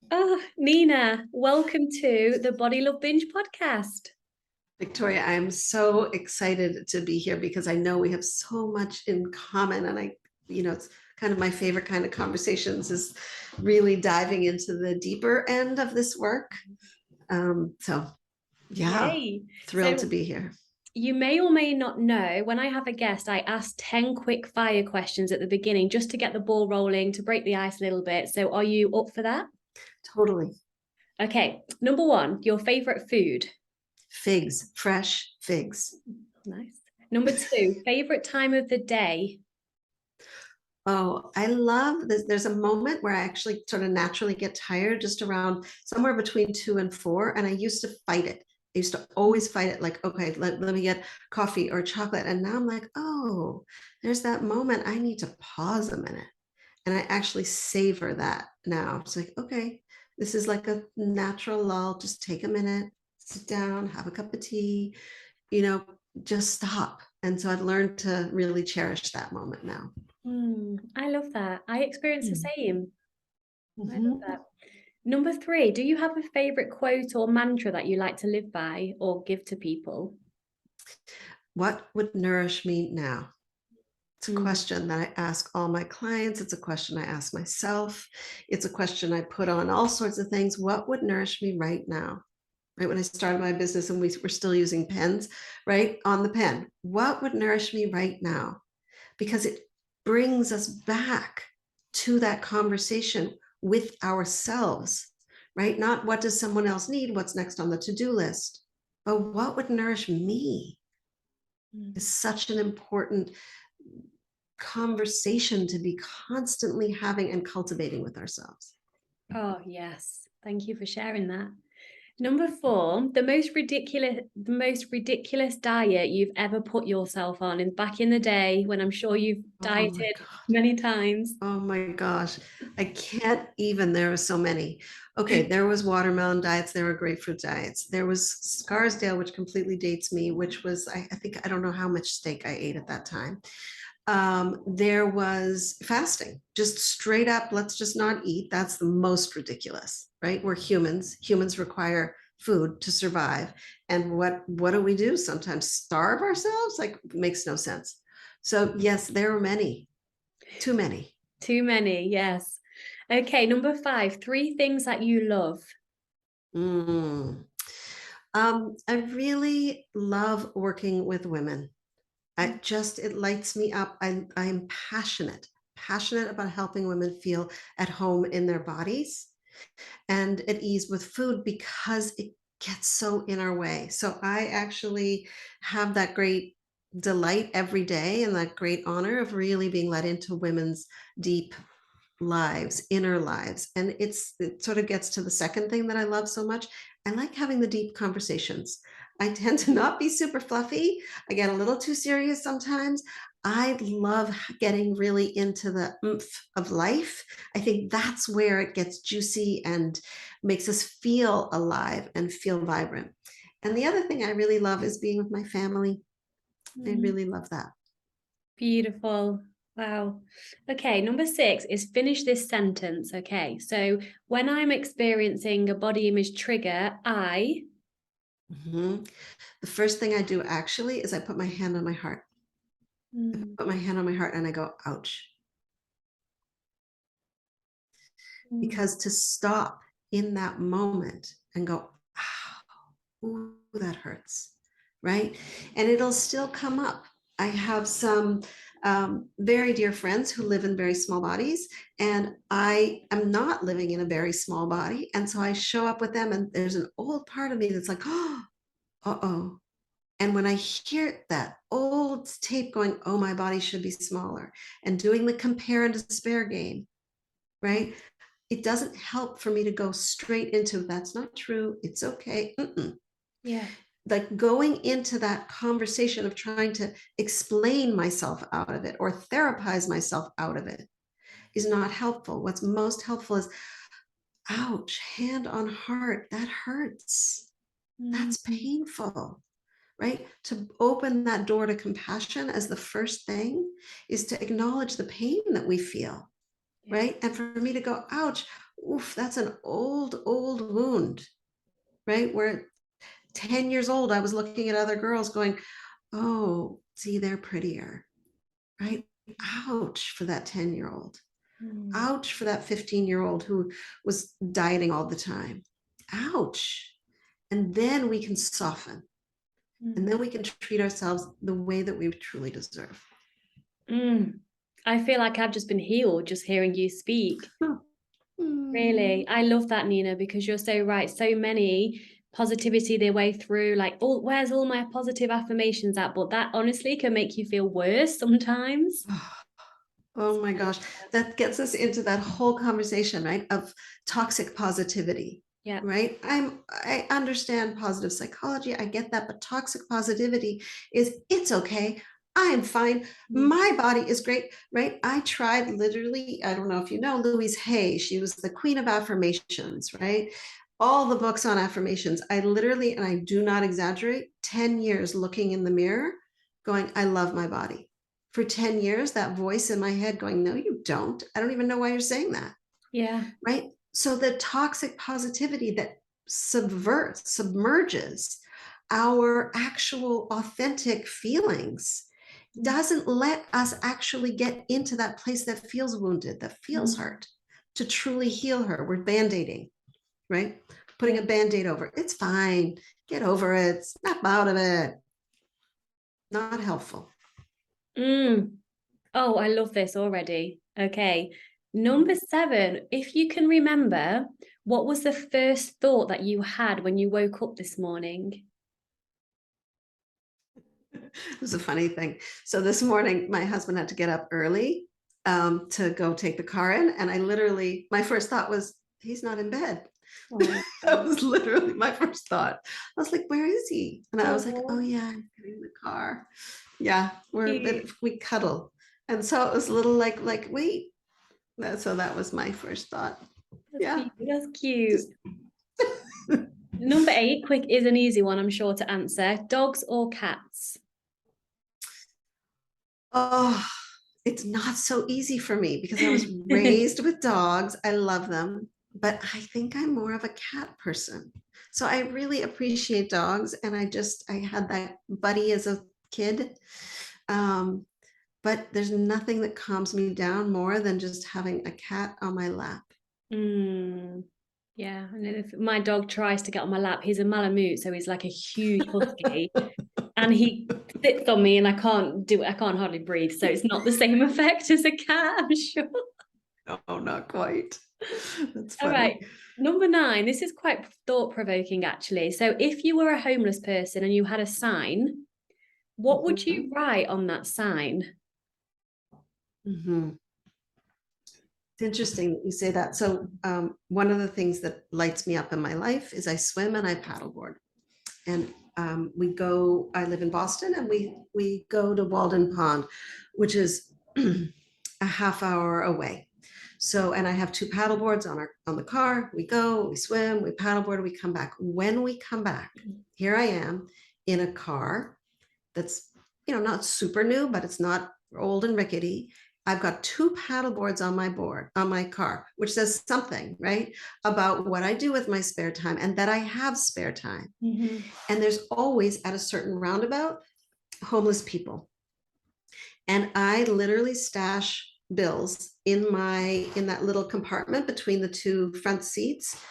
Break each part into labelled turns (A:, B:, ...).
A: Oh, Nina, welcome to the Body Love Binge podcast.
B: Victoria, I'm so excited to be here because I know we have so much in common. And it's kind of my favorite kind of conversations is really diving into the deeper end of this work. So yeah,
A: Yay.
B: thrilled to
A: So
B: be here.
A: you may or may not know, when I have a guest, I ask 10 quick fire questions at the beginning just to get the ball rolling, to break the ice a little bit. So are you up for that?
B: Totally.
A: Okay, number one, your favorite food.
B: Figs, fresh figs.
A: Nice. Number two, favorite time of the day.
B: Oh, I love this. There's a moment where I actually sort of naturally get tired just around somewhere between 2 and 4. And I used to fight it. I used to always fight it like, okay, let me get coffee or chocolate. And now I'm like, oh, there's that moment. I need to pause a minute. And I actually savor that now. It's like, okay, this is like a natural lull. Just take a minute, sit down, have a cup of tea, you know, just stop. And so I've learned to really cherish that moment now.
A: I love that. I experience the
B: Mm.
A: same. I love
B: Mhm.
A: that. Number three, do you have a favorite quote or mantra that you like to live by or give to people?
B: What would nourish me now? It's a
A: Mm,
B: question that I ask all my clients. It's a question I ask myself. It's a question I put on all sorts of things. What would nourish me right now? Right when I started my business and we were still using pens, right on the pen. What would nourish me right now? Because it brings us back to that conversation with ourselves, right? Not what does someone else need? What's next on the to-do list? But what would nourish me
A: mm.
B: is such an important conversation to be constantly having and cultivating with ourselves.
A: Oh, yes. Thank you for sharing that. Number four, the most ridiculous diet you've ever put yourself on. And back in the day when I'm sure you've
B: Oh my
A: dieted
B: God.
A: many times.
B: Oh my gosh. I can't even, there are so many. Okay, there was watermelon diets, there were grapefruit diets. There was Scarsdale, which completely dates me, which was, I think, I don't know how much steak I ate at that time. There was fasting, just straight up, let's just not eat. That's the most ridiculous, right? We're humans. Humans require food to survive. And what do we do? Sometimes starve ourselves? Like, makes no sense. So yes, there were many, too many.
A: Too many, yes. Okay, number five, three things that you love.
B: Mm. I really love working with women. It lights me up. I'm passionate about helping women feel at home in their bodies and at ease with food because it gets so in our way. So I actually have that great delight every day and that great honor of really being let into women's deep lives, inner lives. And it sort of gets to the second thing that I love so much. I like having the deep conversations. I tend to not be super fluffy. I get a little too serious sometimes. I love getting really into the oomph of life. I think that's where it gets juicy and makes us feel alive and feel vibrant. And the other thing I really love is being with my family. I
A: Mm,
B: really love that.
A: beautiful. Wow. Okay, number six is finish this sentence. Okay, so when I'm experiencing a body image trigger, I.
B: Mhm. The first thing I do actually is I put my hand on my heart. I
A: Mm,
B: put my hand on my heart and I go, ouch.
A: mm,
B: Because to stop in that moment and go, ow, ooh, that hurts, right? And it'll still come up. I have some very dear friends who live in very small bodies, and I am not living in a very small body. And so I show up with them, and there's an old part of me that's like, oh, uh-oh. And when I hear that old tape going, oh, my body should be smaller, and doing the compare and despair game, right? It doesn't help for me to go straight into that's not true. It's okay.
A: yeah.
B: Like going into that conversation of trying to explain myself out of it or therapize myself out of it is not helpful. What's most helpful is, ouch, hand on heart. That hurts. That's
A: Mm,
B: painful, right? To open that door to compassion as the first thing is to acknowledge the pain that we feel,
A: yeah.
B: right? And for me to go, ouch, oof, that's an old, old wound, right? Where 10 years old, I was looking at other girls going, oh, see, they're prettier, right? Ouch for that 10-year-old.
A: Mm,
B: Ouch for that 15-year-old who was dieting all the time. Ouch. And then we can soften. And then
A: mm,
B: we can treat ourselves the way that we truly deserve.
A: mm. I feel like I've just been healed just hearing you speak. Really,
B: Mm.
A: I love that, Nina, because you're so right. So many positivity their way through, like, oh, where's all my positive affirmations at? But that honestly can make you feel worse sometimes.
B: Oh my gosh, that gets us into that whole conversation, right? Of toxic positivity,
A: Yeah.
B: right? I understand positive psychology, I get that, but toxic positivity is it's okay. I am fine.
A: Mm.
B: My body is great, right? I tried literally, I don't know if you know Louise Hay, she was the queen of affirmations, right? All the books on affirmations. I literally, and I do not exaggerate, 10 years looking in the mirror, going, I love my body for 10 years, that voice in my head going, no, you don't. I don't even know why you're saying that.
A: Yeah.
B: Right. So the toxic positivity that submerges our actual authentic feelings doesn't let us actually get into that place that feels wounded, that feels
A: Mm.
B: hurt, to truly heal her. We're band-aiding, right? Putting
A: Yeah.
B: a band-aid over. It's fine. Get over it. Snap out of it. Not helpful.
A: Mm. Oh, I love this already. Okay. Number 7, if you can remember, what was the first thought that you had when you woke up this morning?
B: It was a funny thing. So this morning, my husband had to get up early to go take the car in. And I literally, my first thought was, he's not in bed.
A: Oh,
B: That was literally my first thought. I was like, where is he? And I was like, oh
A: oh,
B: yeah, I'm in the car. Yeah,
A: cute.
B: we cuddle. And so it was a little like, wait. So that was my first thought. Yeah.
A: That's cute.
B: Just
A: Number 8, quick is an easy one, I'm sure to answer. Dogs or cats?
B: oh, it's not so easy for me because I was raised with dogs. I love them, but I think I'm more of a cat person. So I really appreciate dogs, and I had that buddy as a kid. Um, but there's nothing that calms me down more than just having a cat on my lap.
A: Mm, yeah, and if my dog tries to get on my lap, he's a Malamute, so he's like a huge husky, and he sits on me, and I can't hardly breathe. So it's not the same effect as a cat, I'm sure.
B: Oh, not quite. That's
A: All
B: funny.
A: right, number 9. This is quite thought-provoking, actually. So if you were a homeless person and you had a sign, what would you
B: Mhm,
A: write on that sign?
B: mhm. It's interesting that you say that. So one of the things that lights me up in my life is I swim and I paddleboard. And I live in Boston, and we go to Walden Pond, which is a half hour away. So, and I have two paddle boards on the car. We go, we swim, we paddleboard, we come back. When we come back, here I am in a car that's, not super new, but it's not old and rickety. I've got two paddle boards on my car, which says something, right, about what I do with my spare time and that I have spare time.
A: Mhm.
B: And there's always at a certain roundabout homeless people. And I literally stash bills in that little compartment between the two front seats,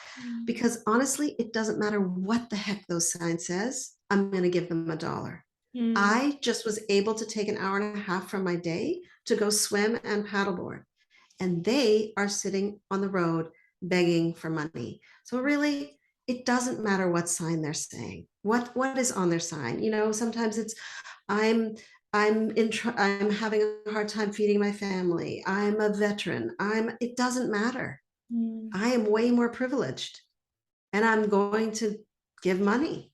B: because honestly, it doesn't matter what the heck those signs says. I'm going to give them $1.
A: Mm.
B: I just was able to take an hour and a half from my day to go swim and paddleboard, and they are sitting on the road begging for money. So really, it doesn't matter what sign they're saying. What is on their sign? Sometimes it's I'm I'm having a hard time feeding my family. I'm a veteran. It doesn't matter.
A: Mm.
B: I am way more privileged, and I'm going to give money.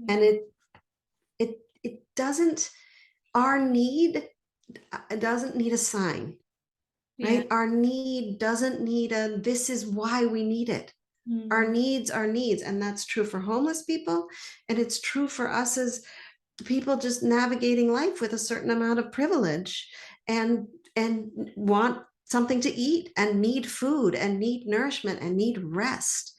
B: And
A: Mm.
B: it doesn't our need it doesn't need a sign,
A: Yeah.
B: right? Our need doesn't need a this is why we need it. Our
A: Mm.
B: needs are needs, and that's true for homeless people, and it's true for us as people just navigating life with a certain amount of privilege and want something to eat and need food and need nourishment and need rest.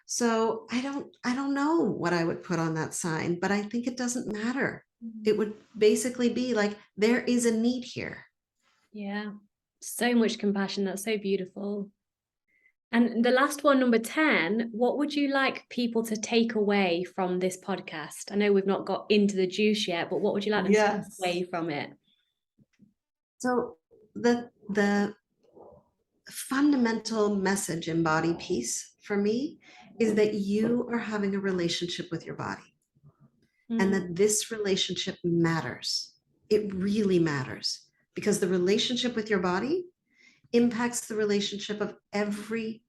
B: So I don't know what I would put on that sign, but I think it doesn't matter. It would basically be like, there is a need here.
A: Yeah. So much compassion. That's so beautiful. And the last one, number 10, what would you like people to take away from this podcast? I know we've not got into the juice yet, but what would you like them to take away from it?
B: So the fundamental message in Body Peace for me is that you are having a relationship with your body, and that this relationship matters. It really matters, because the relationship with your body impacts the relationship of everything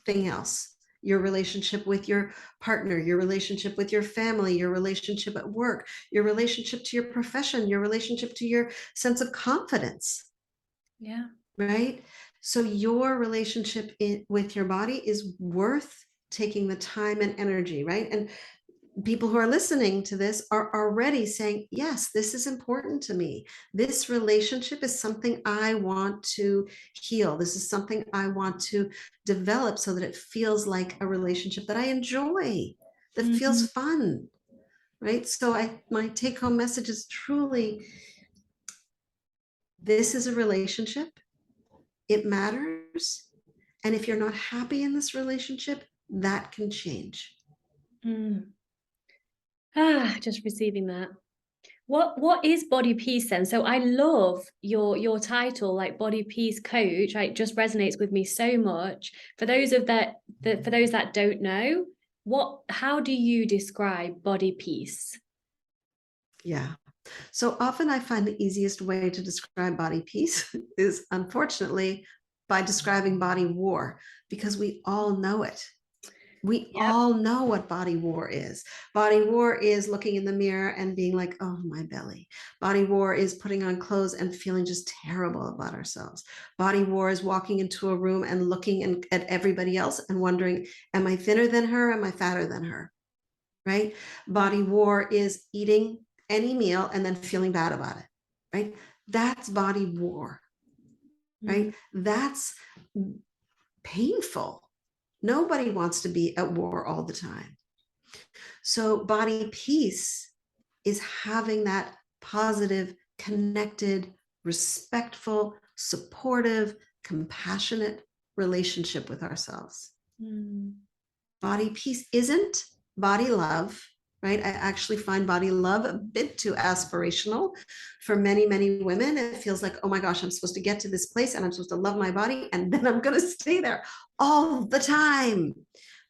B: else. Your relationship with your partner, your relationship with your family, your relationship at work, your relationship to your profession, your relationship to your sense of confidence.
A: Yeah.
B: Right? So your relationship with your body is worth taking the time and energy, right? And people who are listening to this are already saying, yes, this is important to me. This relationship is something I want to heal. This is something I want to develop so that it feels like a relationship that I enjoy, that feels fun, right? So my take home message is truly, this is a relationship. It matters. And if you're not happy in this relationship, that can change.
A: Just receiving that. What is Body Peace then? So I love your title, like Body Peace Coach. Right, just resonates with me so much. For those that don't know, how do you describe body peace?
B: Yeah. So often I find the easiest way to describe body peace is, unfortunately, by describing body war, because we all know it. We all know what body war is. Body war is looking in the mirror and being like, oh, my belly. Body war is putting on clothes and feeling just terrible about ourselves. Body war is walking into a room and looking at everybody else and wondering, am I thinner than her? Am I fatter than her? Right? Body war is eating any meal and then feeling bad about it. Right? That's body war. Right? That's painful. Nobody wants to be at war all the time. So body peace is having that positive, connected, respectful, supportive, compassionate relationship with ourselves. Body peace isn't body love, right? I actually find body love a bit too aspirational for many, many women. It feels like, oh my gosh, I'm supposed to get to this place and I'm supposed to love my body and then I'm going to stay there all the time.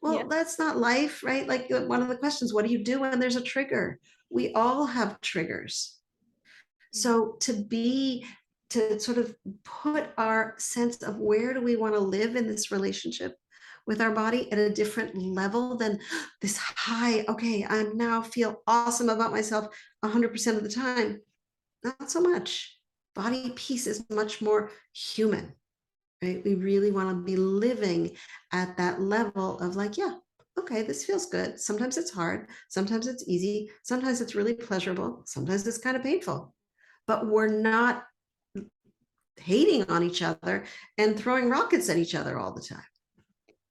B: Well, that's not life, right? Like one of the questions, what do you do when there's a trigger? We all have triggers. So to sort of put our sense of where do we want to live in this relationship with our body at a different level than this high, okay, I now feel awesome about myself 100% of the time. Not so much. Body peace is much more human, right? We really want to be living at that level of like, yeah, okay, this feels good. Sometimes it's hard. Sometimes it's easy. Sometimes it's really pleasurable. Sometimes it's kind of painful. But we're not hating on each other and throwing rockets at each other all the time.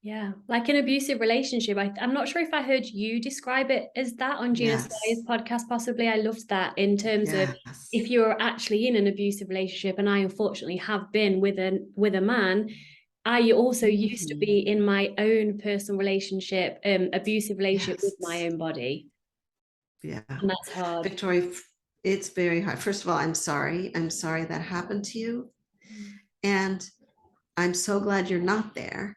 A: Yeah, like an abusive relationship. I'm not sure if I heard you describe it as that on Gina Squires' podcast, possibly. I loved that in terms of if you're actually in an abusive relationship, and I unfortunately have been with a man, I also used to be in my own personal relationship, abusive relationship with my own body.
B: Yeah.
A: And that's hard.
B: Victoria, it's very hard. First of all, I'm sorry. I'm sorry that happened to you. And I'm so glad you're not there.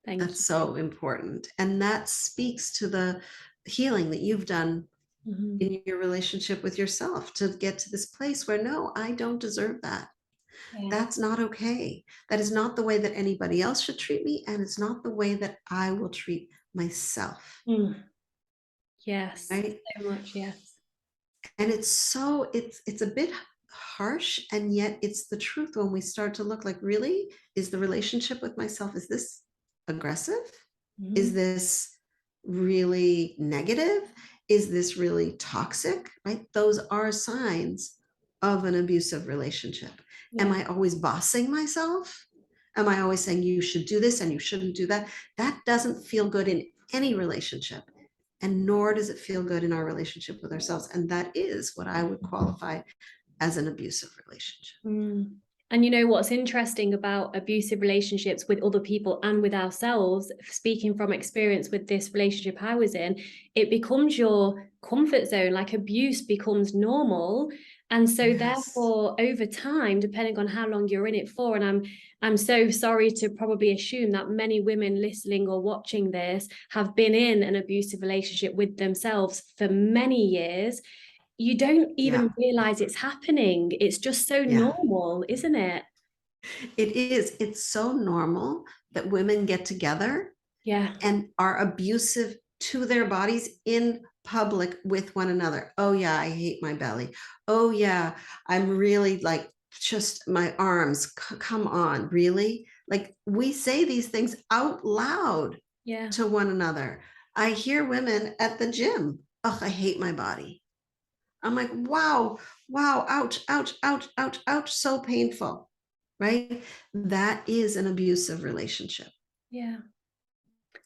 B: That's so important. And that speaks to the healing that you've done in your relationship with yourself to get to this place where, no, I don't deserve that. That's not okay. That is not the way that anybody else should treat me. And it's not the way that I will treat myself.
A: Yes,
B: right?
A: so much, yes.
B: And it's a bit harsh, and yet it's the truth when we start to look like, really, is the relationship with myself, is this aggressive? Is this really negative? Is this really toxic? Right? Those are signs of an abusive relationship. Am
A: Yeah.
B: I always bossing myself? Am I always saying you should do this and you shouldn't do that? That doesn't feel good in any relationship. And nor does it feel good in our relationship with ourselves. And that is what I would qualify as an abusive relationship.
A: Mm. And you know what's interesting about abusive relationships with other people and with ourselves, speaking from experience with this relationship I was in, it becomes your comfort zone, like abuse becomes normal. And so
B: Yes.
A: therefore, over time, depending on how long you're in it for, and I'm so sorry to probably assume that many women listening or watching this have been in an abusive relationship with themselves for many years. You don't
B: Yeah.
A: even realize it's happening. It's just so
B: Yeah.
A: normal, isn't it?
B: It is. It's so normal that women get together
A: Yeah.
B: and are abusive to their bodies in public with one another. Oh, yeah, I hate my belly. Oh, yeah, I'm really like, just my arms, come on, really? Like, we say these things out loud
A: Yeah.
B: to one another. I hear women at the gym, oh, I hate my body. I'm like, wow, wow, ouch, ouch, ouch, ouch, ouch, so painful, right? That is an abusive relationship.
A: Yeah.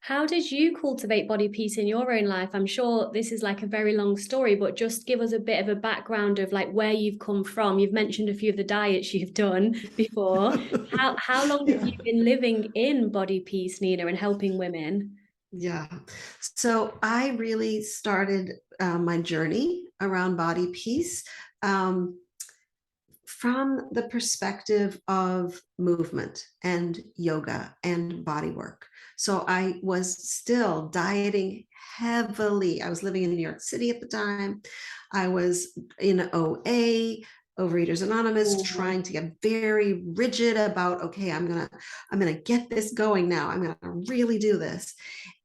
A: How did you cultivate body peace in your own life? I'm sure this is like a very long story, but just give us a bit of a background of like where you've come from. You've mentioned a few of the diets you've done before. How long have
B: Yeah.
A: you been living in body peace, Nina, and helping women?
B: Yeah. So I really started my journey around body peace um, from the perspective of movement and yoga and body work. So I was still dieting heavily. I was living in New York City at the time. I was in OA, Overeaters Anonymous,
A: Oh,
B: trying to get very rigid about, okay, I'm gonna get this going now. I'm gonna really do this.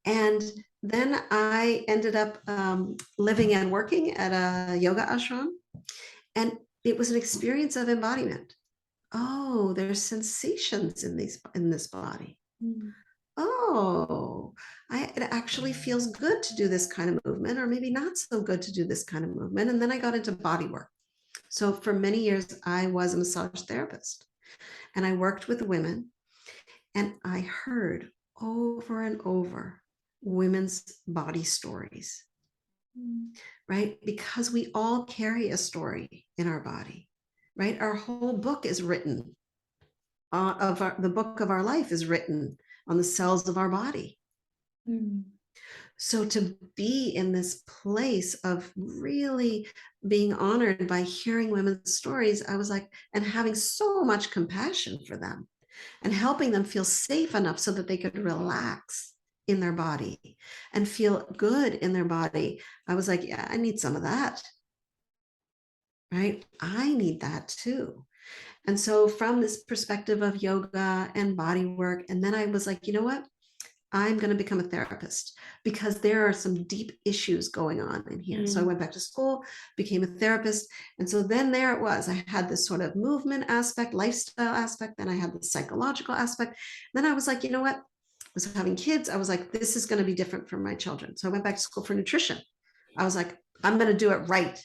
B: And then I ended up living and working at a yoga ashram. And it was an experience of embodiment. Oh, there's sensations in this body.
A: mm,
B: Oh, it actually feels good to do this kind of movement, or maybe not so good to do this kind of movement. And then I got into body work. So for many years, I was a massage therapist and I worked with women, and I heard over and over women's body stories,
A: mm,
B: right? Because we all carry a story in our body, right? Our whole book is written the book of our life is written on the cells of our body.
A: mm.
B: So to be in this place of really being honored by hearing women's stories, I was like, and having so much compassion for them and helping them feel safe enough so that they could relax in their body and feel good in their body. I was like, yeah, I need some of that, right? I need that too. And so, from this perspective of yoga and body work, and then I was like, you know what? I'm going to become a therapist because there are some deep issues going on in here. So I
A: Mm.
B: went back to school, became a therapist. And so then there it was. I had this sort of movement aspect, lifestyle aspect. Then I had the psychological aspect. Then I was like, you know what? I was having kids. I was like, this is going to be different for my children. So I went back to school for nutrition. I was like, I'm going to do it right,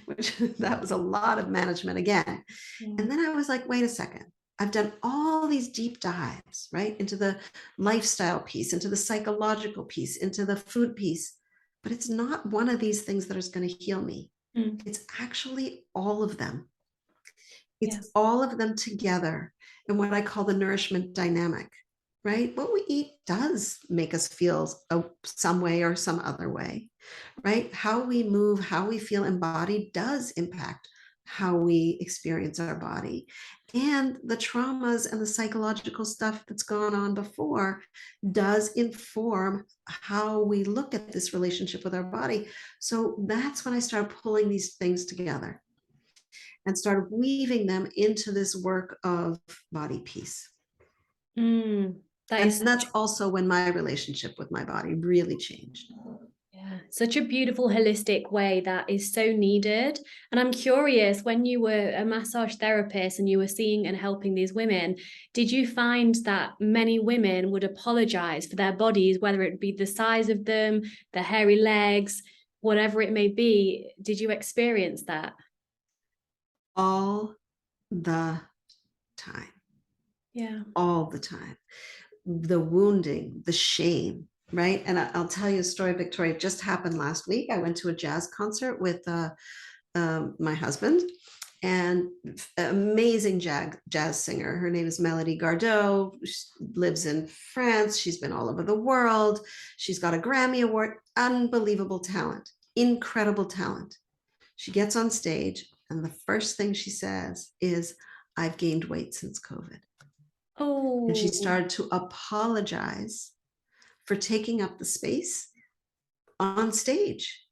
B: which that was a lot of management again.
A: Yeah.
B: And then I was like, wait a second. I've done all these deep dives, right, into the lifestyle piece, into the psychological piece, into the food piece. But it's not one of these things that is going to heal me.
A: Mm.
B: It's actually all of them. It's
A: Yeah.
B: all of them together in what I call the nourishment dynamic, right? What we eat does make us feel some way or some other way, right? How we move, how we feel embodied does impact how we experience our body. And the traumas and the psychological stuff that's gone on before does inform how we look at this relationship with our body. So that's when I started pulling these things together and started weaving them into this work of body peace.
A: Mm. That
B: And
A: is
B: that's also when my relationship with my body really changed.
A: Yeah, such a beautiful holistic way that is so needed. And I'm curious, when you were a massage therapist and you were seeing and helping these women, did you find that many women would apologize for their bodies, whether it be the size of them, the hairy legs, whatever it may be? Did you experience that?
B: All the time.
A: Yeah.
B: All the time. The wounding, the shame, right? And I'll tell you a story, Victoria. It just happened last week. I went to a jazz concert with my husband, and amazing jazz singer. Her name is Melody Gardot. She lives in France. She's been all over the world. She's got a Grammy Award. Unbelievable talent, incredible talent. She gets on stage, and the first thing she says is, "I've gained weight since COVID." And she
A: Oh,
B: started to apologize for taking up the space on stage,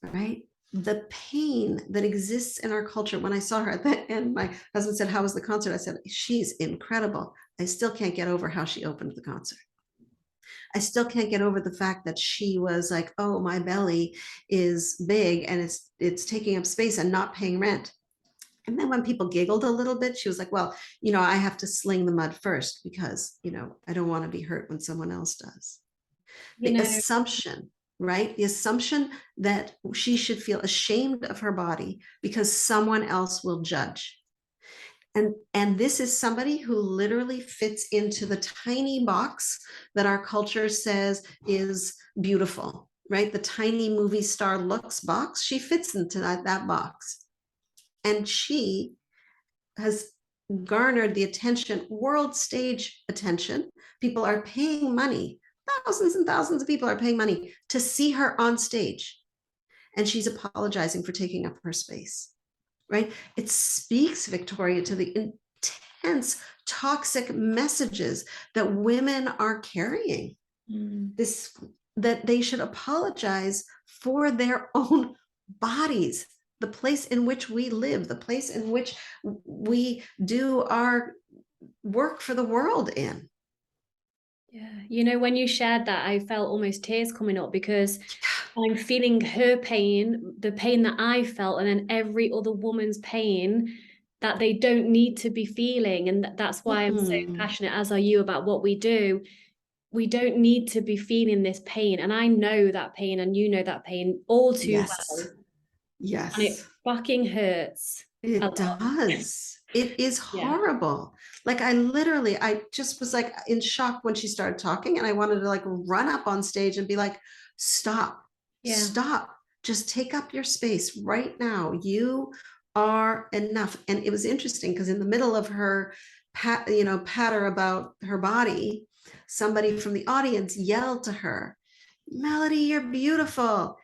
B: right? The pain that exists in our culture. When I saw her at the end, my husband said, "How was the concert?" I said, "She's incredible. I still can't get over how she opened the concert. I still can't get over the fact that she was like, oh, my belly is big and it's taking up space and not paying rent." And then when people giggled a little bit, she was like, "Well, I have to sling the mud first because, I don't want to be hurt when someone else does."
A: you
B: The
A: know,
B: assumption, right? The assumption that she should feel ashamed of her body because someone else will judge. And this is somebody who literally fits into the tiny box that our culture says is beautiful, right? The tiny movie star looks box. She fits into that box. And she has garnered the attention, world stage attention. People are paying money. Thousands and thousands of people are paying money to see her on stage. And she's apologizing for taking up her space, right? It speaks, Victoria, to the intense toxic messages that women are carrying. This, that they should apologize for their own bodies, the place in which we live, the place in which we do our work for the world in.
A: yeah, when you shared that, I felt almost tears coming up because I'm feeling her pain, the pain that I felt, and then every other woman's pain that they don't need to be feeling. And that's why I'm so passionate, as are you, about what we do. We don't need to be feeling this pain. And I know that pain, and you know that pain all too
B: Yes.
A: well. And it
B: Yes.
A: fucking hurts a
B: It
A: lot.
B: does. It is
A: Yeah.
B: horrible. Like I just was like in shock when she started talking, and I wanted to like run up on stage and be like, "Stop,
A: Yeah.
B: stop, just take up your space right now. You are enough." And it was interesting because in the middle of her patter about her body, somebody from the audience yelled to her, "Melody, you're beautiful."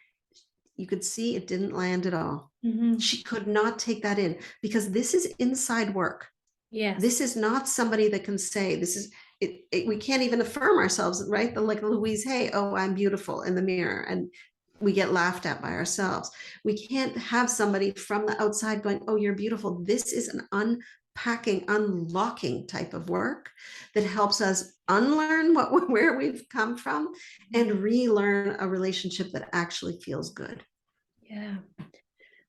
B: You could see it didn't land at all. She could not take that in because this is inside work.
A: Yes.
B: This is not somebody that can say, this is it, we can't even affirm ourselves, right? Like Louise Hay, "Oh, I'm beautiful," in the mirror, and we get laughed at by ourselves. We can't have somebody from the outside going, "Oh, you're beautiful." This is an unpacking, unlocking type of work that helps us unlearn where we've come from and relearn a relationship that actually feels good.
A: Yeah.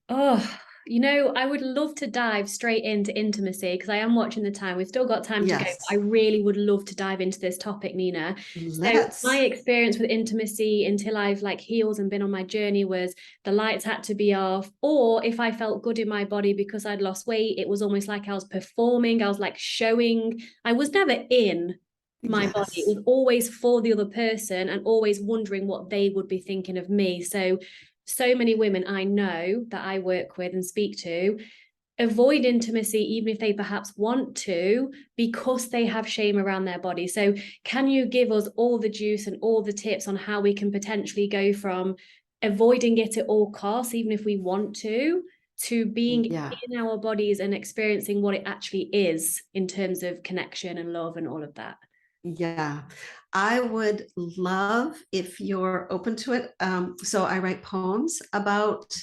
A: Oh, I would love to dive straight into intimacy because I am watching the time. We've still got time to go. But I
B: Yes,
A: really would love to dive into this topic, Nina. So my
B: let's.
A: experience with intimacy until I've like healed and been on my journey was the lights had to be off, or if I felt good in my body because I'd lost weight, it was almost like I was performing. I was like showing. I was never in my body. It
B: Yes.
A: was always for the other person and always wondering what they would be thinking of me. So many women I know that I work with and speak to avoid intimacy even if they perhaps want to because they have shame around their body. So can you give us all the juice and all the tips on how we can potentially go from avoiding it at all costs, even if we want to being
B: Yeah.
A: in our bodies and experiencing what it actually is in terms of connection and love and all of that?
B: Yeah. I would love if you're open to it. So I write poems about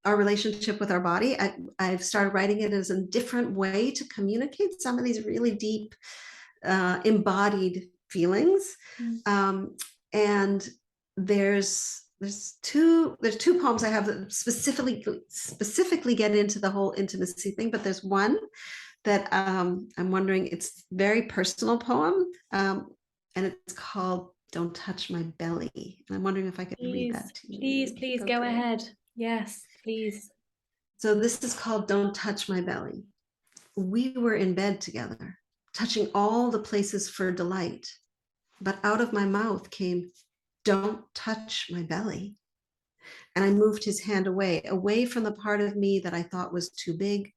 B: our relationship with our body. I've started writing it as a different way to communicate some of these really deep, embodied feelings. And there's two poems I have that specifically get into the whole intimacy thing, but there's one that I'm wondering, it's a very personal poem, and it's called "Don't Touch My Belly." And I'm wondering if I could read
A: Please,
B: that to you.
A: please, please go
B: Okay.
A: ahead. Yes, please.
B: So this is called Don't Touch My Belly. We were in bed together, touching all the places for delight, but out of my mouth came, don't touch my belly. And I moved his hand away from the part of me that I thought was too big,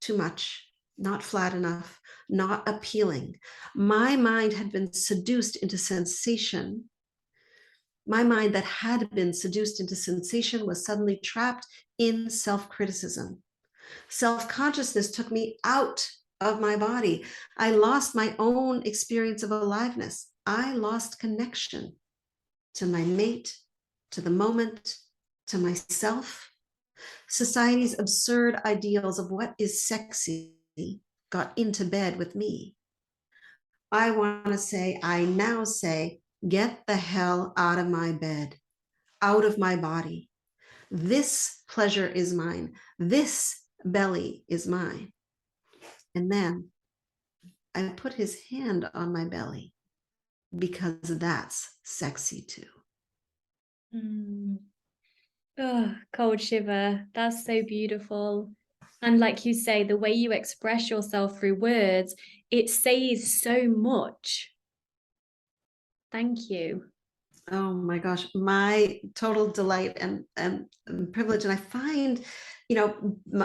B: too much, not flat enough, not appealing. My mind had been seduced into sensation. My mind that had been seduced into sensation was suddenly trapped in self-criticism. Self-consciousness took me out of my body. I lost my own experience of aliveness. I lost connection to my mate, to the moment, to myself. Society's absurd ideals of what is sexy got into bed with me. I now say, get the hell out of my bed, out of my body. This pleasure is mine. This belly is mine. And then I put his hand on my belly because that's sexy too.
A: Mm. Oh, cold shiver. That's so beautiful. And like you say, the way you express yourself through words, it says so much. Thank you.
B: Oh my gosh, my total delight and privilege. And I find,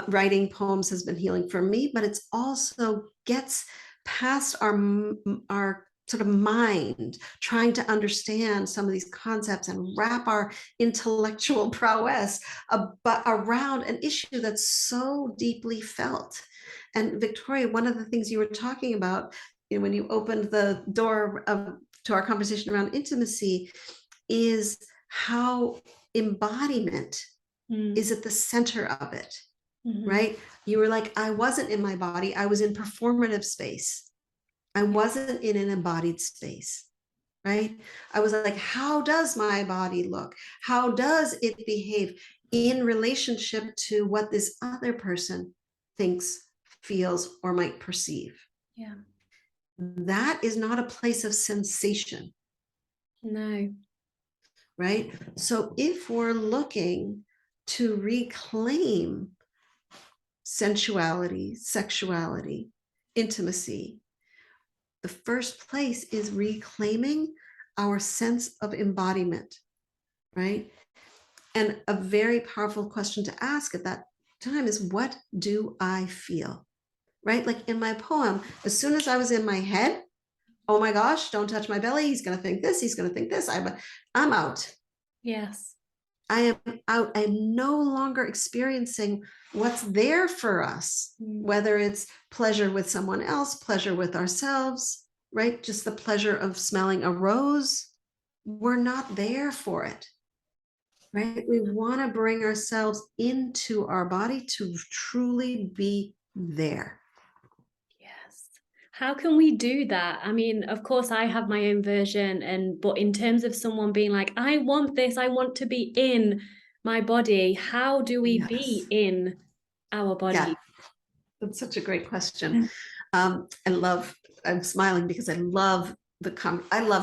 B: writing poems has been healing for me, but it's also gets past our sort of mind trying to understand some of these concepts and wrap our intellectual prowess around an issue that's so deeply felt. And Victoria, one of the things you were talking about, when you opened the door to our conversation around intimacy, is how embodiment is at the center of it, right? You were like, I wasn't in my body, I was in performative space. I wasn't in an embodied space, right? I was like, how does my body look? How does it behave in relationship to what this other person thinks, feels, or might perceive?
A: Yeah.
B: That is not a place of sensation.
A: No.
B: Right? So if we're looking to reclaim sensuality, sexuality, intimacy, the first place is reclaiming our sense of embodiment, right? And a very powerful question to ask at that time is, what do I feel? Right? Like in my poem, as soon as I was in my head, oh my gosh, don't touch my belly, he's going to think this, he's going to think this, I'm out.
A: Yes.
B: I am out. I'm no longer experiencing what's there for us, whether it's pleasure with someone else, pleasure with ourselves, right? Just the pleasure of smelling a rose. We're not there for it, right? We want to bring ourselves into our body to truly be there.
A: Yes. How can we do that? I mean, of course, I have my own version, but in terms of someone being like, I want this, I want to be in my body, how do we be in our body?
B: Yeah, that's such a great question. I'm smiling because I love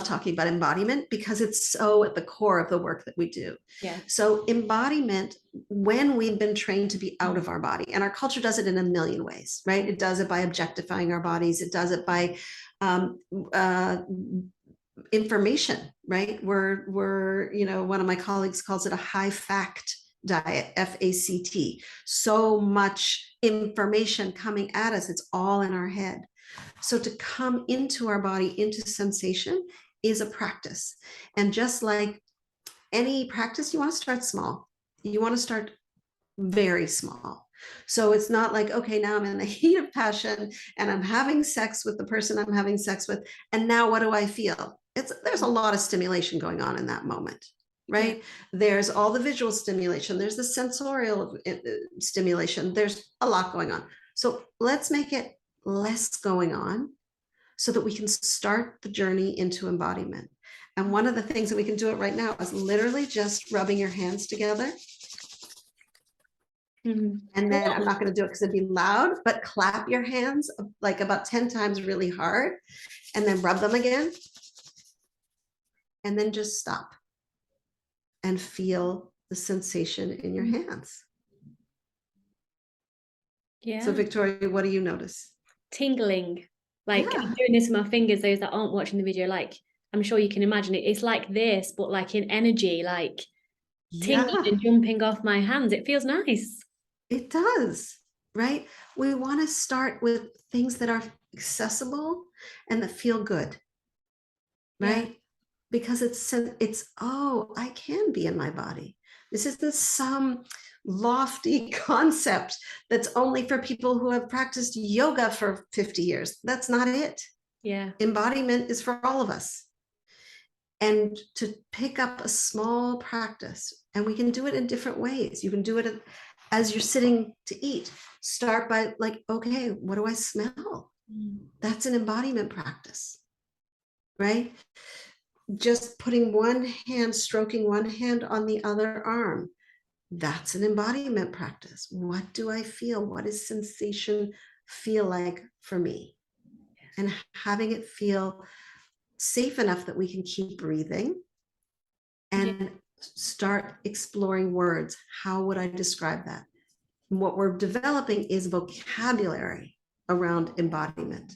B: talking about embodiment because it's so at the core of the work that we do.
A: Yeah.
B: So embodiment, when we've been trained to be out of our body, and our culture does it in a million ways, right? It does it by objectifying our bodies. It does it by information, right? We're one of my colleagues calls it a high fact diet, FACT. So much information coming at us, it's all in our head. So to come into our body, into sensation, is a practice. And just like any practice, you want to start small. You want to start very small. So it's not like, okay, now I'm in the heat of passion and I'm having sex with the person I'm having sex with. And now what do I feel? There's a lot of stimulation going on in that moment, right? Yeah. There's all the visual stimulation. There's the sensorial stimulation. There's a lot going on. So let's make it less going on so that we can start the journey into embodiment. And one of the things that we can do it right now is literally just rubbing your hands together. And then I'm not going to do it because it'd be loud, but clap your hands like about 10 times really hard and then rub them again. And then just stop and feel the sensation in your hands. So
A: Yeah.
B: Victoria, what do you notice?
A: Tingling. Like I'm
B: Yeah,
A: doing this with my fingers, those that aren't watching the video, like I'm sure you can imagine it. It's like this, but like in energy, like tingling
B: yeah,
A: and jumping off my hands. It feels nice.
B: it does, right? We want to start with things that are accessible and that feel good,
A: Yeah.
B: right? Because it's oh, I can be in my body. This isn't some lofty concept that's only for people who have practiced yoga for 50 years. That's not it.
A: Yeah.
B: Embodiment is for all of us. And to pick up a small practice, and we can do it in different ways. You can do it as you're sitting to eat. Start by like, okay, what do I smell?
A: Mm.
B: That's an embodiment practice, right? Just putting one hand, stroking one hand on the other arm. That's an embodiment practice. What do I feel? What does sensation feel like for me? And having it feel safe enough that we can keep breathing
A: Yeah.
B: and start exploring words. How would I describe that? What we're developing is vocabulary around embodiment.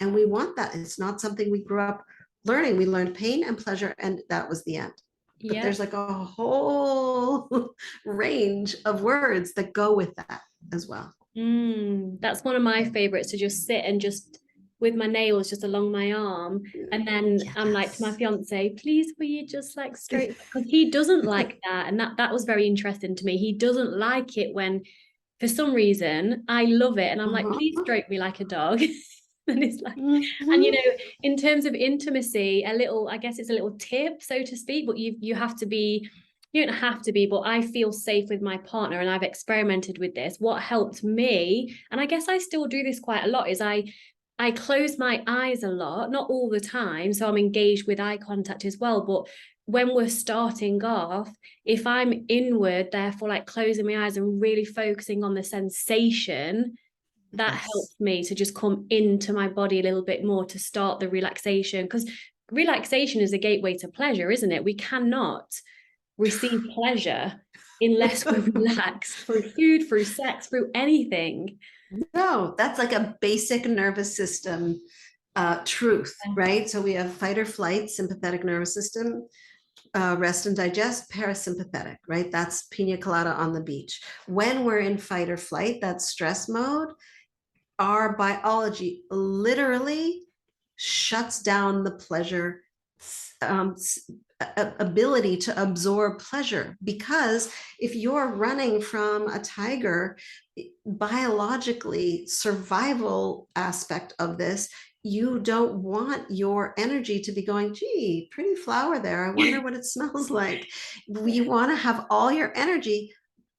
B: And we want that. It's not something we grew up learning. We learned pain and pleasure, and that was the end. But
A: Yeah.
B: there's like a whole range of words that go with that as well.
A: That's one of my favorites, to just sit and just with my nails just along my arm. And then I'm like to my
B: Yes.
A: fiance, please will you just like stroke, because he doesn't like that. And that was very interesting to me. He doesn't like it when for some reason I love it. And I'm like, please
B: Uh-huh.
A: stroke me like a dog. And it's like, and
B: Mm-hmm.
A: in terms of intimacy, a little, I guess it's a little tip, so to speak, but you have to be, you don't have to be, but I feel safe with my partner, and I've experimented with this. What helped me, and I guess I still do this quite a lot, is I close my eyes a lot, not all the time, so I'm engaged with eye contact as well, but when we're starting off, if I'm inward, therefore like closing my eyes and really focusing on the sensation, that
B: Yes.
A: helps me to just come into my body a little bit more to start the relaxation, because relaxation is a gateway to pleasure, isn't it? We cannot receive pleasure unless we relax through food, through sex, through anything.
B: No, that's like a basic nervous system truth, right? So we have fight or flight, sympathetic nervous system, rest and digest, parasympathetic, right? That's pina colada on the beach. When we're in fight or flight, that's stress mode, our biology literally shuts down the pleasure um, ability to absorb pleasure, because if you're running from a tiger, biologically survival aspect of this, you don't want your energy to be going, gee, pretty flower there, I wonder what it smells like. You want to have all your energy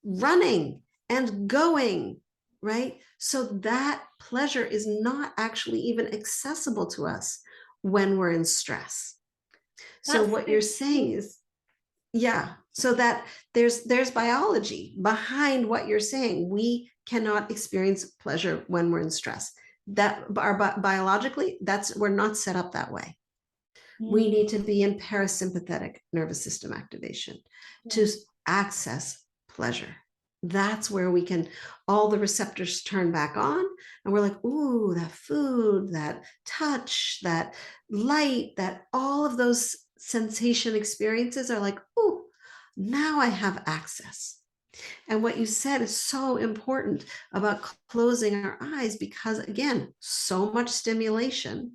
B: running and going, right? So that pleasure is not actually even accessible to us when we're in stress. So
A: That's
B: what you're saying is, yeah, so that there's biology behind what you're saying. We cannot experience pleasure when we're in stress. That our biologically, that's we're not set up that way. We need to be in parasympathetic nervous system activation to access pleasure. That's where we can, all the receptors turn back on, and we're like, ooh, that food, that touch, that light, that all of those sensation experiences are like, ooh, now I have access. And what you said is so important about closing our eyes, because again, so much stimulation.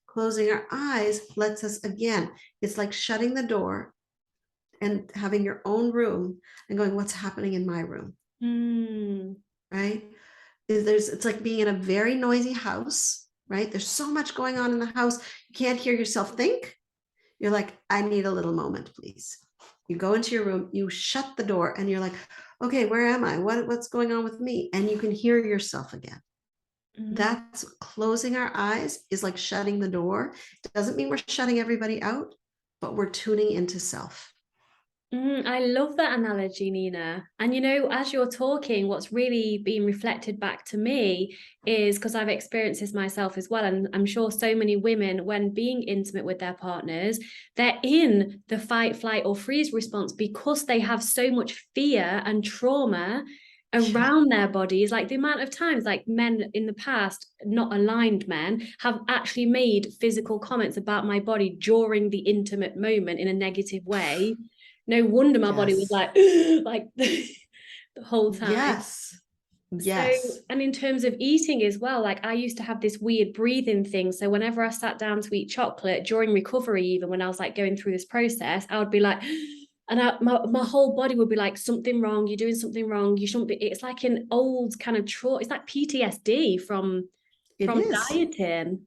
B: Closing our eyes lets us, again, it's like shutting the door and having your own room and going, what's happening in my room, right? It's like being in a very noisy house, right? There's so much going on in the house. You can't hear yourself think. You're like, I need a little moment, please. You go into your room, you shut the door, and you're like, okay, where am I? What's going on with me? And you can hear yourself again. That's closing our eyes is like shutting the door. It doesn't mean we're shutting everybody out, but we're tuning into self.
A: I love that analogy, Nina. And as you're talking, what's really being reflected back to me is, because I've experienced this myself as well, and I'm sure so many women, when being intimate with their partners, they're in the fight, flight, or freeze response because they have so much fear and trauma around their bodies. Like the amount of times like men in the past, not aligned men, have actually made physical comments about my body during the intimate moment in a negative way. No wonder my body was
B: Yes.
A: like like the whole time.
B: Yes.
A: So,
B: Yes.
A: and in terms of eating as well, like I used to have this weird breathing thing. So whenever I sat down to eat chocolate during recovery, even when I was like going through this process, I would be like, and my whole body would be like, something wrong, you're doing something wrong, you shouldn't be. It's like an old kind of trauma. It's like PTSD
B: It
A: from
B: is.
A: dieting.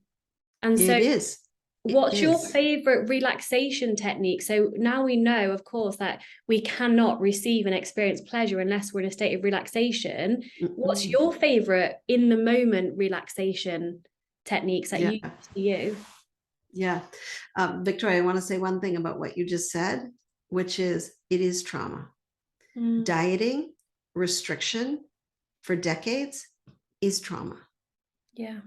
A: And so
B: It is. It
A: what's your
B: is.
A: favorite relaxation technique? So now we know, of course, that we cannot receive and experience pleasure unless we're in a state of relaxation. What's
B: Mm-mm.
A: your favorite in the moment relaxation techniques that
B: Yeah.
A: you use for you?
B: Yeah. Victoria, I want to say one thing about what you just said, which is it is trauma.
A: Mm,
B: Dieting, restriction for decades is trauma.
A: yeah,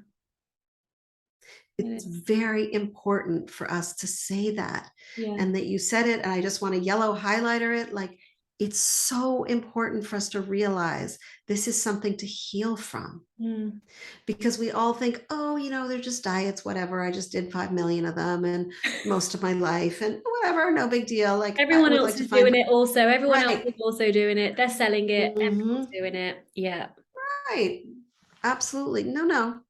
A: it
B: It's
A: is.
B: very important for us to say that,
A: Yeah.
B: and that you said it. And I just want to yellow highlighter it. Like, it's so important for us to realize this is something to heal from,
A: Mm.
B: because we all think, oh, they're just diets, whatever. I just did 5 million of them and most of my life, and whatever, no big deal. Like, I
A: Everyone
B: would
A: else
B: like to
A: is
B: find
A: doing it also. Everyone else is
B: right.
A: also doing it. They're selling it. Everyone's
B: Hmm.
A: doing it. Yeah.
B: Right. Absolutely. No, no.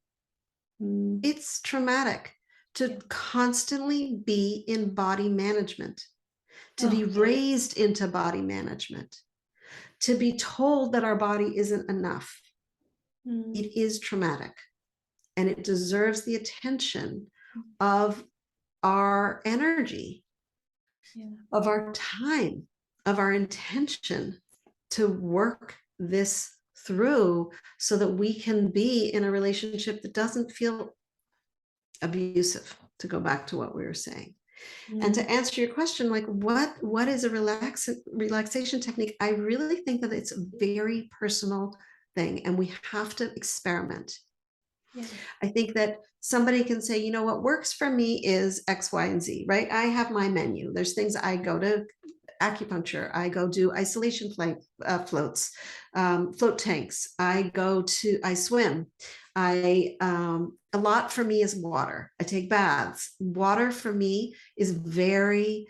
A: Mm.
B: It's traumatic
A: Yeah.
B: to constantly be in body management, to
A: Oh,
B: be
A: it is.
B: raised into body management, to be told that our body isn't enough.
A: Mm.
B: It is traumatic, and it deserves the attention of our energy,
A: Yeah.
B: of our time, of our intention to work this through so that we can be in a relationship that doesn't feel abusive, to go back to what we were saying. And
A: Mm.
B: to answer your question, like what is a relaxation technique? I really think that it's a very personal thing, and we have to experiment.
A: Yeah.
B: I think that somebody can say, what works for me is X, Y, and Z, right? I have my menu. There's things I go to acupuncture. I go do isolation floats, float tanks. I swim. A lot for me is water. I take baths. Water for me is very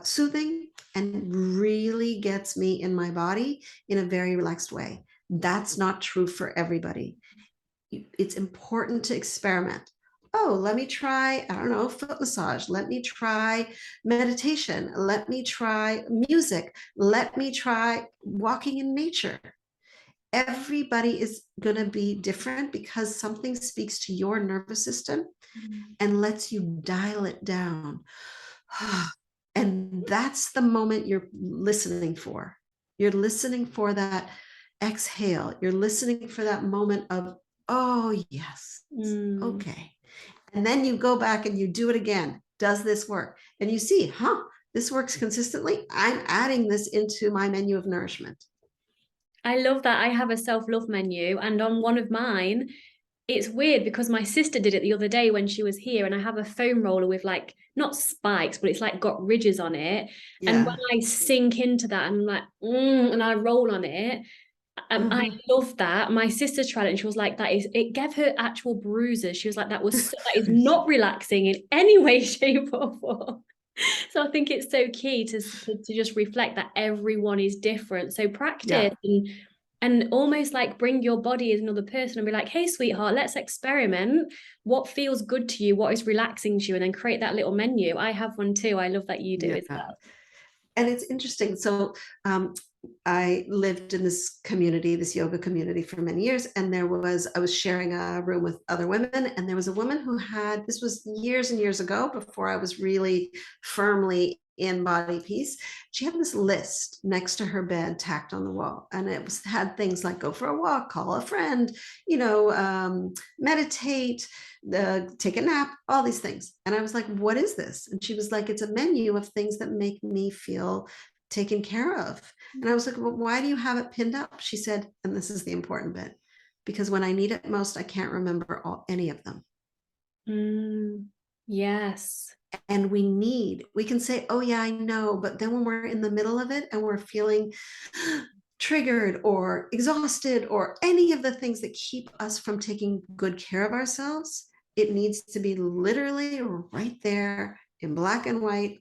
B: soothing and really gets me in my body in a very relaxed way. That's not true for everybody. It's important to experiment. Oh, let me try, I don't know, foot massage. Let me try meditation. Let me try music. Let me try walking in nature. Everybody is going to be different because something speaks to your nervous system
A: Mm.
B: and lets you dial it down. And that's the moment you're listening for. You're listening for that exhale. You're listening for that moment of, oh, yes,
A: Mm.
B: okay. And then you go back and you do it again. Does this work? And you see, this works consistently. I'm adding this into my menu of nourishment.
A: I love that. I have a self-love menu, and on one of mine, it's weird because my sister did it the other day when she was here, and I have a foam roller with like not spikes, but it's like got ridges on it. And when
B: Yeah.
A: I sink into that and I'm like, and I roll on it, I
B: Mhm.
A: love that. My sister tried it and she was like, it gave her actual bruises. She was like, that is not relaxing in any way, shape, or form. So I think it's so key to just reflect that everyone is different. So practice
B: Yeah.
A: and almost like bring your body as another person and be like, hey, sweetheart, let's experiment. What feels good to you? What is relaxing to you? And then create that little menu. I have one too. I love that you do
B: Yeah.
A: as well.
B: And it's interesting. So um, I lived in this community, this yoga community for many years. And I was sharing a room with other women. And there was a woman who this was years and years ago, before I was really firmly in body peace. She had this list next to her bed tacked on the wall. And had things like go for a walk, call a friend, meditate, take a nap, all these things. And I was like, what is this? And she was like, it's a menu of things that make me feel taken care of. And I was like, well, why do you have it pinned up? She said, and this is the important bit, because when I need it most, I can't remember any of them.
A: Yes.
B: And we can say, oh yeah, I know. But then when we're in the middle of it and we're feeling triggered or exhausted or any of the things that keep us from taking good care of ourselves, it needs to be literally right there in black and white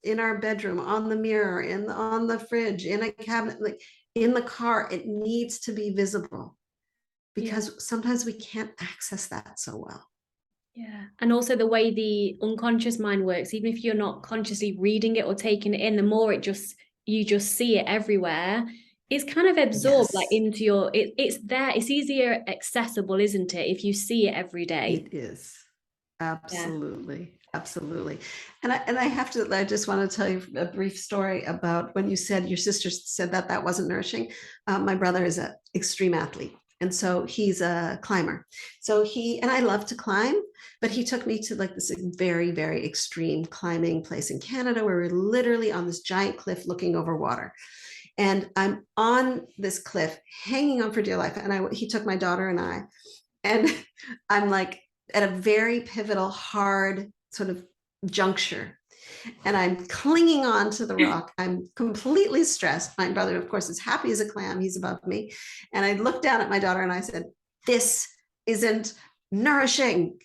B: in our bedroom, on the mirror, on the fridge, in a cabinet, like in the car. It needs to be visible because sometimes we can't access that so well.
A: Yeah. And also the way the unconscious mind works, even if you're not consciously reading it or taking it in, the more you just see it everywhere, it's kind of absorbed like
B: Yes,
A: into it's there, it's easier accessible, isn't it, if you see it every day?
B: it is.
A: Yeah.
B: Absolutely. Absolutely. And I just want to tell you a brief story about when you said your sister said that that wasn't nourishing. My brother is an extreme athlete. And so he's a climber. And I love to climb, but he took me to like this very, very extreme climbing place in Canada where we're literally on this giant cliff looking over water. And I'm on this cliff hanging on for dear life. And he took my daughter and I, and I'm like at a very pivotal, hard sort of juncture. And I'm clinging on to the rock. I'm completely stressed. My brother, of course, is happy as a clam. He's above me. And I looked down at my daughter and I said, "This isn't nourishing."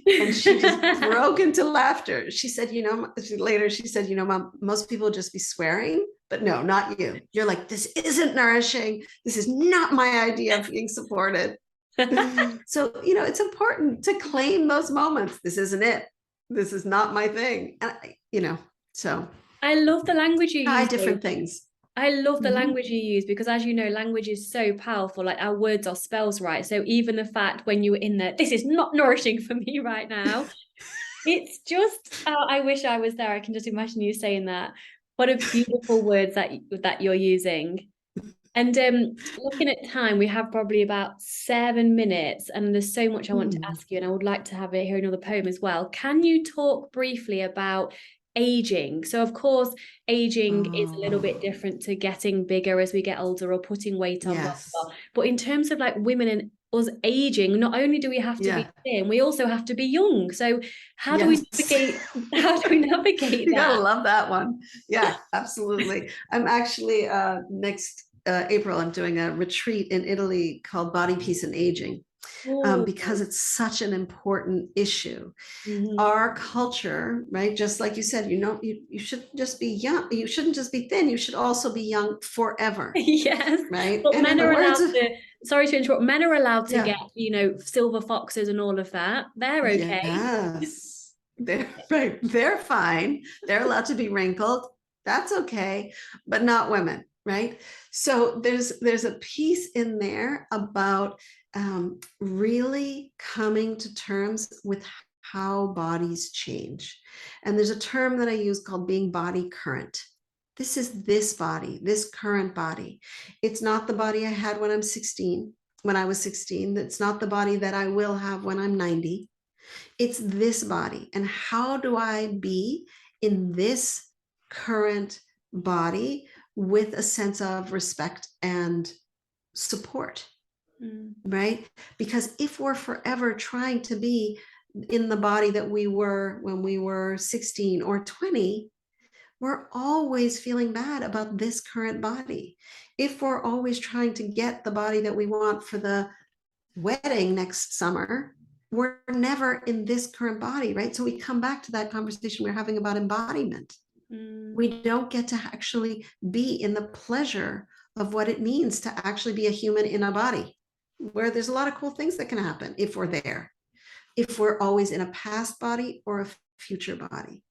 B: And she just broke into laughter. She said, later she said, Mom, most people just be swearing, but no, not you. You're like, "This isn't nourishing. This is not my idea of being supported." So, it's important to claim those moments. This isn't it. This is not my thing. And, so
A: I love the language you
B: try
A: use, though.
B: different things.
A: I love the
B: Mhm.
A: language you use because, as you know, language is so powerful. Like our words are spells, right? So even the fact when you were in there, this is not nourishing for me right now. It's just, I wish I was there. I can just imagine you saying that. What a beautiful words that you're using. And looking at time, we have probably about 7 minutes, and there's so much I want to ask you, and I would like to have it hear another poem as well. Can you talk briefly about aging? So, of course, aging is a little bit
B: Oh,
A: different to getting bigger as we get older or putting weight on, blah, blah,
B: yes.
A: blah. But in terms of like women and us aging, not only do we have to be
B: Yeah.
A: thin, we also have to be young. So, how do we
B: Yes.
A: navigate? How do we navigate
B: You gotta
A: that?
B: love that one. Yeah, absolutely. I'm actually next April, I'm doing a retreat in Italy called Body, Peace, and Aging,
A: Oh,
B: because it's such an important issue.
A: mhm.
B: Our culture, right? Just like you said, you shouldn't just be young. You shouldn't just be thin. You should also be young forever,
A: Yes,
B: right?
A: but
B: And in
A: men
B: the
A: are
B: words
A: allowed
B: of,
A: to, sorry to interrupt, men are allowed to
B: yeah,
A: get, silver foxes and all of that. They're okay.
B: yes, they're right. They're fine. They're allowed to be wrinkled. That's okay, but not women, right? So there's a piece in there about really coming to terms with how bodies change. And there's a term that I use called being body current. This is this body, this current body. It's not the body I had when I'm 16, when I was 16. It's not the body that I will have when I'm 90. It's this body. And how do I be in this current body with a sense of respect and support?
A: Mm.
B: Right? Because if we're forever trying to be in the body that we were when we were 16 or 20, we're always feeling bad about this current body. If we're always trying to get the body that we want for the wedding next summer, we're never in this current body, right? So we come back to that conversation we're having about embodiment.
A: Mm.
B: We don't get to actually be in the pleasure of what it means to actually be a human in a body, where there's a lot of cool things that can happen if we're there, if we're always in a past body or a future body.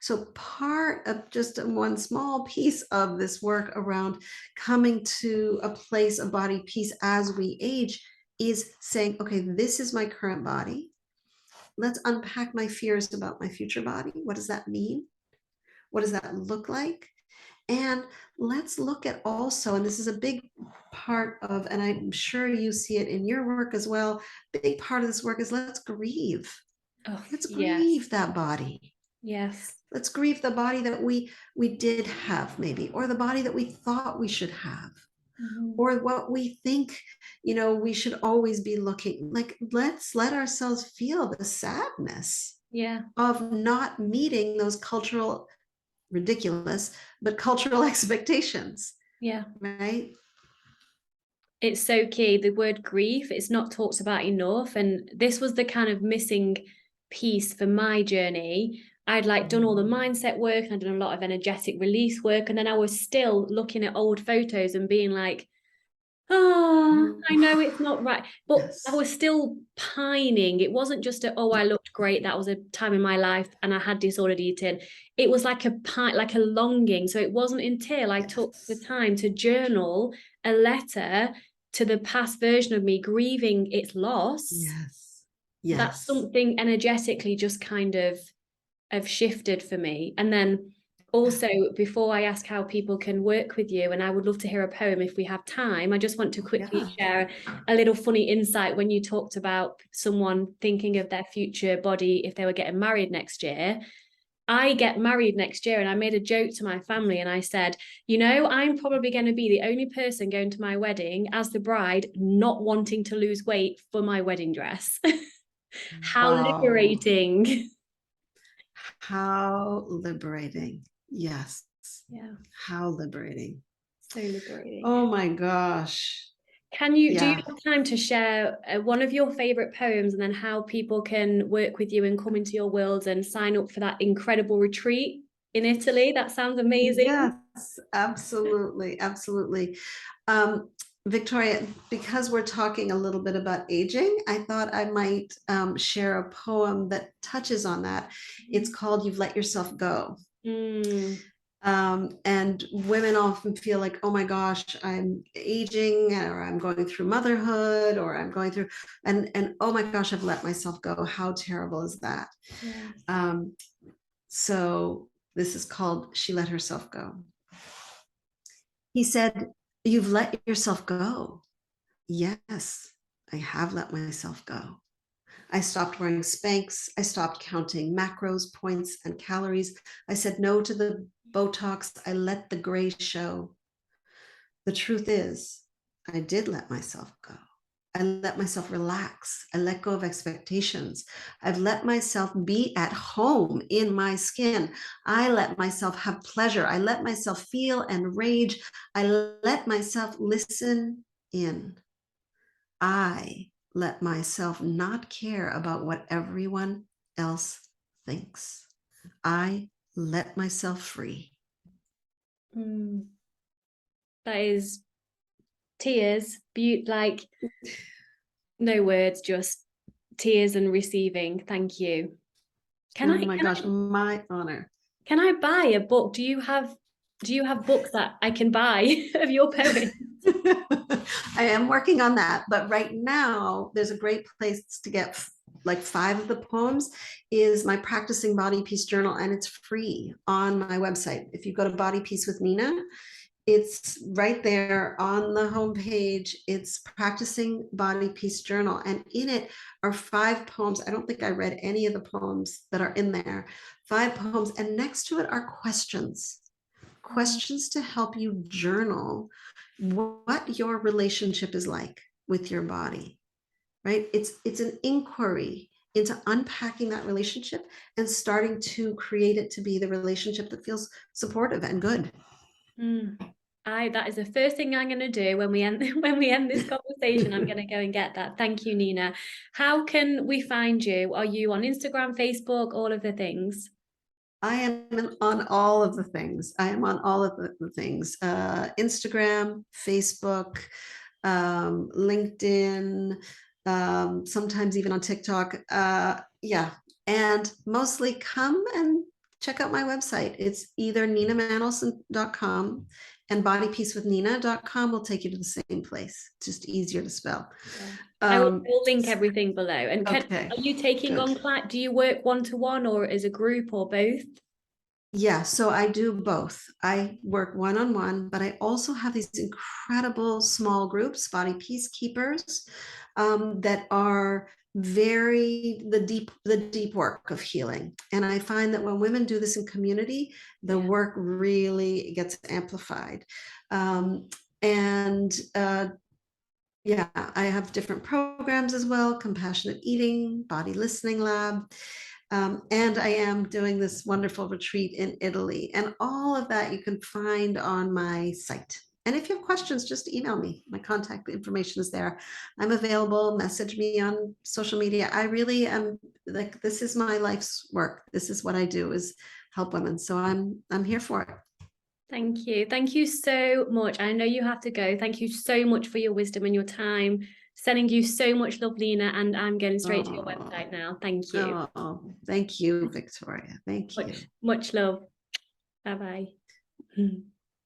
B: So part of just one small piece of this work around coming to a place of body peace as we age is saying, okay, this is my current body. Let's unpack my fears about my future body. What does that mean? What does that look like? And let's look at also, and this is a big part of, and I'm sure you see it in your work as well, big part of this work is let's grieve.
A: Oh,
B: Let's
A: yes.
B: grieve that body.
A: Yes.
B: Let's grieve the body that we did have maybe, or the body that we thought we should have,
A: Mhm.
B: or what we think, we should always be looking like. Let's let ourselves feel the sadness
A: Yeah.
B: of not meeting those cultural, ridiculous, but cultural expectations.
A: Yeah.
B: right?
A: It's so key. The word grief, it's not talked about enough. And this was the kind of missing piece for my journey. I'd like done all the mindset work and I'd done a lot of energetic release work. And then I was still looking at old photos and being like, oh, I know it's not right. But I
B: Yes.
A: was still pining. It wasn't just oh, I looked great. That was a time in my life and I had disordered eating. It was like like a longing. So it wasn't until I took the
B: Yes.
A: time to journal a letter to the past version of me grieving its loss,
B: Yes.
A: that
B: Yes.
A: something energetically just kind of shifted for me. And then also, before I ask how people can work with you, and I would love to hear a poem if we have time, I just want to quickly
B: Yeah.
A: share a little funny insight when you talked about someone thinking of their future body if they were getting married next year. I get married next year, and I made a joke to my family and I said, you know, I'm probably going to be the only person going to my wedding as the bride not wanting to lose weight for my wedding dress. How
B: Wow.
A: liberating.
B: How liberating. Yes.
A: Yeah,
B: How liberating.
A: so liberating.
B: Oh my gosh.
A: Do you
B: Yeah.
A: have time to share one of your favorite poems and then how people can work with you and come into your world and sign up for that incredible retreat in Italy? That sounds amazing.
B: Yes, absolutely. Absolutely. Um, Victoria, because we're talking a little bit about aging, I thought I might share a poem that touches on that. It's called You've Let Yourself Go.
A: Mm,
B: And women often feel like, oh my gosh, I'm aging, or I'm going through motherhood, or I'm going through, and oh my gosh, I've let myself go. How terrible is that?
A: yes.
B: Um, so this is called She Let Herself Go. He said, you've let yourself go. Yes, I have let myself go. I stopped wearing Spanx. I stopped counting macros, points, and calories. I said no to the Botox. I let the gray show. The truth is, I did let myself go. I let myself relax. I let go of expectations. I've let myself be at home in my skin. I let myself have pleasure. I let myself feel and rage. I let myself listen in. I let myself not care about what everyone else thinks. I let myself free.
A: Mm, that is tears, like no words, just tears and receiving. Thank you. Can
B: Oh
A: I
B: my gosh, my honor.
A: can I buy a book? Do you have books that I can buy of your poems?
B: I am working on that, but right now there's a great place to get like 5 of the poems is my practicing body peace journal, and it's free on my website. If you go to Body Peace with Nina, it's right there on the homepage. It's practicing body peace journal, and in it are 5 poems. I don't think I read any of the poems that are in there. 5 poems, and next to it are questions to help you journal what your relationship is like with your body, right? It's an inquiry into unpacking that relationship and starting to create it to be the relationship that feels supportive and good.
A: Mm. That is the first thing I'm going to do when we end when we end this conversation. I'm going to go and get that. Thank you, Nina. How can we find you? Are you on Instagram, Facebook, all of the things?
B: I am on all of the things. I am on all of the things. Instagram, Facebook, LinkedIn, sometimes even on TikTok. Yeah. And mostly come and check out my website. It's either ninamanolson.com, and bodypeacewithnina.com will take you to the same place. It's just easier to spell.
A: Yeah.
B: Um,
A: I'll link everything below. And
B: okay,
A: are you taking
B: good.
A: on client? Do you work one-to-one or as a group or both?
B: Yeah, so I do both. I work one-on-one, but I also have these incredible small groups, body peacekeepers, that are the deep work of healing. And I find that when women do this in community, the
A: Yeah.
B: work really gets amplified. And yeah, I have different programs as well, compassionate eating, body listening lab. And I am doing this wonderful retreat in Italy. And all of that you can find on my site. And if you have questions, just email me. My contact information is there. I'm available. Message me on social media. I really am, like, this is my life's work. This is what I do, is help women. So I'm here for it.
A: Thank you. Thank you so much. I know you have to go. Thank you so much for your wisdom and your time. Sending you so much love, Nina, and I'm going straight to your website now. Thank you.
B: Oh, thank you, Victoria. Thank you.
A: Much love. Bye-bye.